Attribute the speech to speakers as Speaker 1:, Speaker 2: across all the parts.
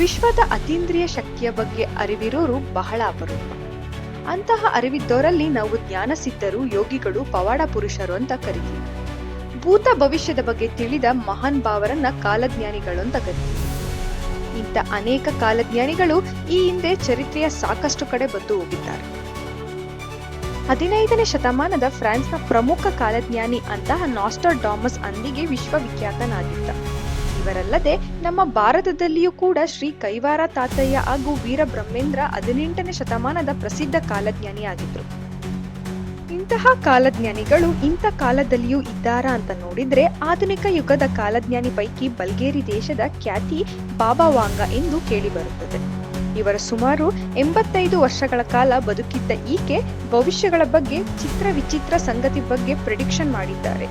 Speaker 1: ವಿಶ್ವದ ಅತೀಂದ್ರಿಯ ಶಕ್ತಿಯ ಬಗ್ಗೆ ಅರಿವಿರೋರು ಬಹಳ ಅಪರೂಪ. ಅಂತಹ ಅರಿವಿದ್ದವರಲ್ಲಿ ನಾವು ಜ್ಞಾನ ಸಿದ್ಧರು, ಯೋಗಿಗಳು, ಪವಾಡ ಪುರುಷರು ಅಂತ ಕರಿತೀವಿ. ಭೂತ ಭವಿಷ್ಯದ ಬಗ್ಗೆ ತಿಳಿದ ಮಹಾನ್ ಭಾವರನ್ನ ಕಾಲಜ್ಞಾನಿಗಳು ಅಂತ ಕರಿತೀವಿ. ಇಂಥ ಅನೇಕ ಕಾಲಜ್ಞಾನಿಗಳು ಈ ಹಿಂದೆ ಚರಿತ್ರೆಯ ಸಾಕಷ್ಟು ಕಡೆ ಬಂದು ಹೋಗಿದ್ದಾರೆ. 15ನೇ ಶತಮಾನದ ಫ್ರಾನ್ಸ್ನ ಪ್ರಮುಖ ಕಾಲಜ್ಞಾನಿ ಅಂತಹ ನಾಸ್ಟ್ರಡಾಮಸ್ ಅಂದಿಗೆ ವಿಶ್ವವಿಖ್ಯಾತನಾಗಿದ್ದ. ಇವರಲ್ಲದೆ ನಮ್ಮ ಭಾರತದಲ್ಲಿಯೂ ಕೂಡ ಶ್ರೀ ಕೈವಾರ ತಾತಯ್ಯ ಹಾಗೂ ವೀರಬ್ರಹ್ಮೇಂದ್ರ 18ನೇ ಶತಮಾನದ ಪ್ರಸಿದ್ಧ ಕಾಲಜ್ಞಾನಿಯಾಗಿದ್ರು. ಇಂತಹ ಕಾಲಜ್ಞಾನಿಗಳು ಇಂಥ ಕಾಲದಲ್ಲಿಯೂ ಇದ್ದಾರಾ ಅಂತ ನೋಡಿದ್ರೆ ಆಧುನಿಕ ಯುಗದ ಕಾಲಜ್ಞಾನಿ ಪೈಕಿ ಬಲ್ಗೇರಿ ದೇಶದ ಖ್ಯಾತಿ ಬಾಬಾ ವಾಂಗ ಎಂದು ಕೇಳಿಬರುತ್ತದೆ. ಇವರ ಸುಮಾರು 85 ವರ್ಷಗಳ ಕಾಲ ಬದುಕಿದ್ದ ಈಕೆ ಭವಿಷ್ಯಗಳ ಬಗ್ಗೆ ಚಿತ್ರ ವಿಚಿತ್ರ ಸಂಗತಿ ಬಗ್ಗೆ ಪ್ರೆಡಿಕ್ಷನ್ ಮಾಡಿದ್ದಾರೆ.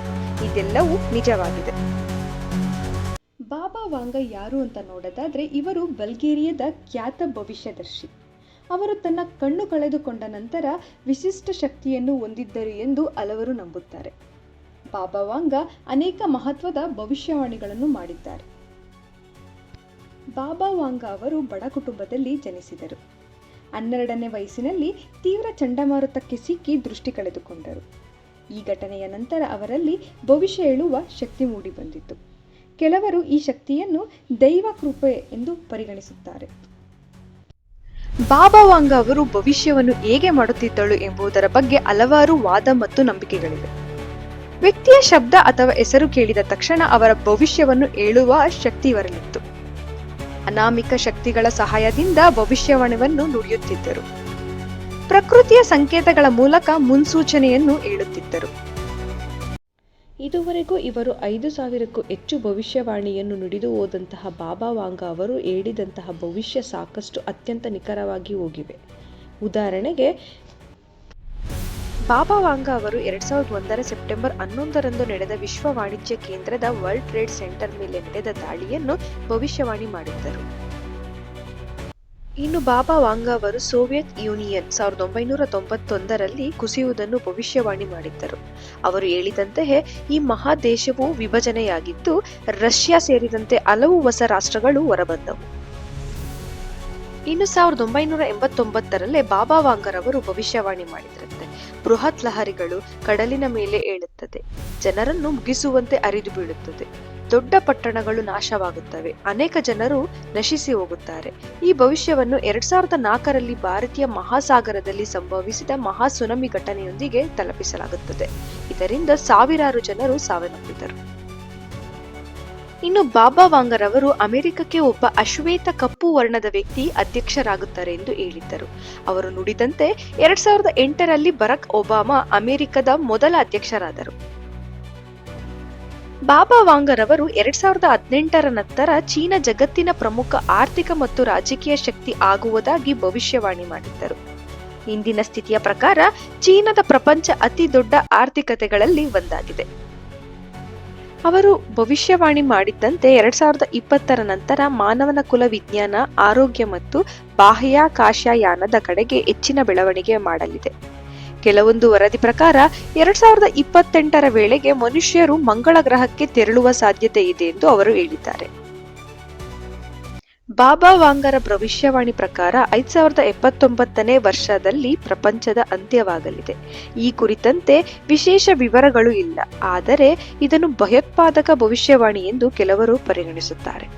Speaker 1: ಇದೆಲ್ಲವೂ ನಿಜವಾಗಿದೆ. ಬಾಬಾ ವಾಂಗ ಯಾರು ಅಂತ ನೋಡೋದಾದ್ರೆ ಇವರು ಬಲ್ಗೇರಿಯಾದ ಖ್ಯಾತ ಭವಿಷ್ಯದರ್ಶಿ. ಅವರು ತನ್ನ ಕಣ್ಣು ಕಳೆದುಕೊಂಡ ನಂತರ ವಿಶಿಷ್ಟ ಶಕ್ತಿಯನ್ನು ಹೊಂದಿದ್ದರು ಎಂದು ಹಲವರು ನಂಬುತ್ತಾರೆ. ಬಾಬಾ ವಾಂಗ ಅನೇಕ ಮಹತ್ವದ ಭವಿಷ್ಯವಾಣಿಗಳನ್ನು ಮಾಡಿದ್ದಾರೆ. ಬಾಬಾ ವಾಂಗ ಅವರು ಬಡ ಕುಟುಂಬದಲ್ಲಿ ಜನಿಸಿದರು. 12ನೇ ವಯಸ್ಸಿನಲ್ಲಿ ತೀವ್ರ ಚಂಡಮಾರುತಕ್ಕೆ ಸಿಕ್ಕಿ ದೃಷ್ಟಿ ಕಳೆದುಕೊಂಡರು. ಈ ಘಟನೆಯ ನಂತರ ಅವರಲ್ಲಿ ಭವಿಷ್ಯ ಹೇಳುವ ಶಕ್ತಿ ಮೂಡಿಬಂದಿತು. ಕೆಲವರು ಈ ಶಕ್ತಿಯನ್ನು ದೈವ ಕೃಪೆ ಎಂದು ಪರಿಗಣಿಸುತ್ತಾರೆ. ಬಾಬಾ ವಾಂಗ ಅವರು ಭವಿಷ್ಯವನ್ನು ಹೇಗೆ ಮಾಡುತ್ತಿದ್ದಳು ಎಂಬುದರ ಬಗ್ಗೆ ಹಲವಾರು ವಾದ ಮತ್ತು ನಂಬಿಕೆಗಳಿವೆ. ವ್ಯಕ್ತಿಯ ಶಬ್ದ ಅಥವಾ ಹೆಸರು ಕೇಳಿದ ತಕ್ಷಣ ಅವರ ಭವಿಷ್ಯವನ್ನು ಹೇಳುವ ಶಕ್ತಿ ಇವರಲ್ಲಿತ್ತು. ಅನಾಮಿಕ ಶಕ್ತಿಗಳ ಸಹಾಯದಿಂದ ಭವಿಷ್ಯವಾಣಿಯನ್ನು ನುಡಿಯುತ್ತಿದ್ದರು. ಪ್ರಕೃತಿಯ ಸಂಕೇತಗಳ ಮೂಲಕ ಮುನ್ಸೂಚನೆಯನ್ನು ಹೇಳುತ್ತಿದ್ದರು. ಇದುವರೆಗೂ ಇವರು 5,000ಕ್ಕೂ ಹೆಚ್ಚು ಭವಿಷ್ಯವಾಣಿಯನ್ನು ನುಡಿದು ಹೋದಂತಹ ಬಾಬಾ ವಾಂಗ ಅವರು ಹೇಳಿದಂತಹ ಭವಿಷ್ಯ ಸಾಕಷ್ಟು ಅತ್ಯಂತ ನಿಖರವಾಗಿ ಹೋಗಿವೆ. ಉದಾಹರಣೆಗೆ ಬಾಬಾ ವಾಂಗ ಅವರು 2001ರ ಸೆಪ್ಟೆಂಬರ್ 11ರಂದು ನಡೆದ ವಿಶ್ವ ವಾಣಿಜ್ಯ ಕೇಂದ್ರದ ವರ್ಲ್ಡ್ ಟ್ರೇಡ್ ಸೆಂಟರ್ ಮೇಲೆ ನಡೆದ ದಾಳಿಯನ್ನು ಭವಿಷ್ಯವಾಣಿ ಮಾಡಿದ್ದರು. ಇನ್ನು ಬಾಬಾ ವಾಂಗ ಅವರು ಸೋವಿಯತ್ ಯೂನಿಯನ್ 1991ರಲ್ಲಿ ಕುಸಿಯುವುದನ್ನು ಭವಿಷ್ಯವಾಣಿ ಮಾಡಿದ್ದರು. ಅವರು ಹೇಳಿದಂತೆಯೇ ಈ ಮಹಾದೇಶವು ವಿಭಜನೆಯಾಗಿದ್ದು ರಷ್ಯಾ ಸೇರಿದಂತೆ ಹಲವು ಹೊಸ ರಾಷ್ಟ್ರಗಳು ಹೊರಬಂದವು. ಇನ್ನು 1989ರಲ್ಲೇ ಬಾಬಾ ವಾಂಗರವರು ಭವಿಷ್ಯವಾಣಿ ಮಾಡಿದ್ರಂತೆ. ಬೃಹತ್ ಲಹರಿಗಳು ಕಡಲಿನ ಮೇಲೆ ಏಳುತ್ತದೆ, ಜನರನ್ನು ಮುಗಿಸುವಂತೆ ಹರಿದು ಬೀಳುತ್ತದೆ, ದೊಡ್ಡ ಪಟ್ಟಣಗಳು ನಾಶವಾಗುತ್ತವೆ, ಅನೇಕ ಜನರು ನಶಿಸಿ ಹೋಗುತ್ತಾರೆ. ಈ ಭವಿಷ್ಯವನ್ನು 2004ರಲ್ಲಿ ಭಾರತೀಯ ಮಹಾಸಾಗರದಲ್ಲಿ ಸಂಭವಿಸಿದ ಮಹಾ ಸುನಾಮಿ ಘಟನೆಯೊಂದಿಗೆ ತಲುಪಿಸಲಾಗುತ್ತದೆ. ಇದರಿಂದ ಸಾವಿರಾರು ಜನರು ಸಾವನ್ನಪ್ಪಿದರು. ಇನ್ನು ಬಾಬಾ ವಾಂಗರವರು ಅಮೆರಿಕಕ್ಕೆ ಒಬ್ಬ ಅಶ್ವೇತ ಕಪ್ಪು ವರ್ಣದ ವ್ಯಕ್ತಿ ಅಧ್ಯಕ್ಷರಾಗುತ್ತಾರೆ ಎಂದು ಹೇಳಿದ್ದರು. ಅವರು ನುಡಿದಂತೆ 2008ರಲ್ಲಿ ಬರಾಕ್ ಒಬಾಮಾ ಅಮೆರಿಕದ ಮೊದಲ ಅಧ್ಯಕ್ಷರಾದರು. ಬಾಬಾ ವಾಂಗರವರು 2018ರ ನಂತರ ಚೀನಾ ಜಗತ್ತಿನ ಪ್ರಮುಖ ಆರ್ಥಿಕ ಮತ್ತು ರಾಜಕೀಯ ಶಕ್ತಿ ಆಗುವುದಾಗಿ ಭವಿಷ್ಯವಾಣಿ ಮಾಡಿದ್ದರು. ಇಂದಿನ ಸ್ಥಿತಿಯ ಪ್ರಕಾರ ಚೀನಾದ ಪ್ರಪಂಚ ಅತಿ ದೊಡ್ಡ ಆರ್ಥಿಕತೆಗಳಲ್ಲಿ ಒಂದಾಗಿದೆ. ಅವರು ಭವಿಷ್ಯವಾಣಿ ಮಾಡಿದ್ದಂತೆ 2020ರ ನಂತರ ಮಾನವನ ಕುಲ ವಿಜ್ಞಾನ, ಆರೋಗ್ಯ ಮತ್ತು ಬಾಹ್ಯಾಕಾಶಯಾನದ ಕಡೆಗೆ ಹೆಚ್ಚಿನ ಬೆಳವಣಿಗೆ ಮಾಡಲಿದೆ. ಕೆಲವೊಂದು ವರದಿ ಪ್ರಕಾರ 2028ರ ವೇಳೆಗೆ ಮನುಷ್ಯರು ಮಂಗಳ ಗ್ರಹಕ್ಕೆ ತೆರಳುವ ಸಾಧ್ಯತೆ ಇದೆ ಎಂದು ಅವರು ಹೇಳಿದ್ದಾರೆ. ಬಾಬಾ ವಾಂಗರ ಭವಿಷ್ಯವಾಣಿ ಪ್ರಕಾರ 5079ನೇ ವರ್ಷದಲ್ಲಿ ಪ್ರಪಂಚದ ಅಂತ್ಯವಾಗಲಿದೆ. ಈ ಕುರಿತಂತೆ ವಿಶೇಷ ವಿವರಗಳು ಇಲ್ಲ, ಆದರೆ ಇದನ್ನು ಭಯೋತ್ಪಾದಕ ಭವಿಷ್ಯವಾಣಿ ಎಂದು ಕೆಲವರು ಪರಿಗಣಿಸುತ್ತಾರೆ.